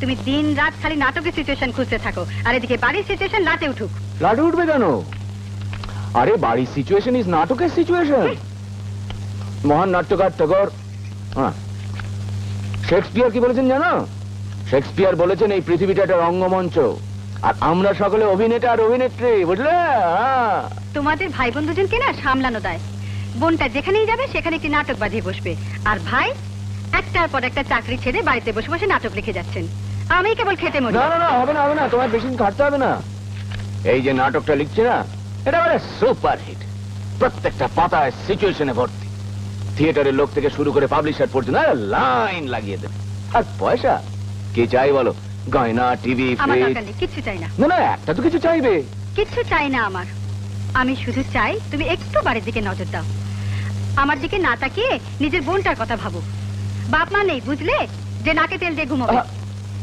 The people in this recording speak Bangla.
তুমি দিন রাত খালি নাটকের সিচুয়েশন খুঁজতে থাকো, আর এদিকে বাড়ির সিচুয়েশন লাটে উঠুক। লাটে উঠবে কেন? আরে বাড়ির সিচুয়েশন ইজ নাটকের সিচুয়েশন। মহান নাট্যকার ট্যাগর শেক্সপিয়ার কি বলেছেন জানো? শেক্সপিয়ার বলেছেন এই পৃথিবীটা একটা রঙ্গমঞ্চ, আর আমরা সকলে অভিনেতা আর অভিনেত্রী, বুঝলে? তোমাদের ভাই বোন দুজনকে না সামলানো দেয়। বোনটা যেখানেই যাবে সেখানে একটি নাটক বাজিয়ে বসবে, আর ভাই একটার পর একটা চাকরি ছেড়ে বাড়িতে বসে বসে নাটক লিখে যাচ্ছেন। আমি কেবল খেটে মরি। না না না, হবে না হবে না, তোমার বেশি দিন খাটতে হবে না। এই যে নাটকটা লিখছে না, এটা মানে সুপার হিট। প্রত্যেকটা পাতায় সিচুয়েশনে ভর্তি। থিয়েটারের লোক থেকে শুরু করে পাবলিশার পর্যন্ত লাইন লাগিয়ে দেবে। আর পয়সা কি চাই বলো? গয়না, টিভি, আমার ফ্রিজ? দরকার নেই, কিচ্ছু চাই না। না না, একটা তো কিছু চাইবে। কিচ্ছু চাই না আমার। আমি শুধু চাই তুমি একটু বাড়ির দিকে নজর দাও। আমার দিকে না তাকিয়ে নিজের বোনটার কথা ভাবো। বাপ মা নেই বুঝলে, যে নাকে তেল দিয়ে ঘুমাবে।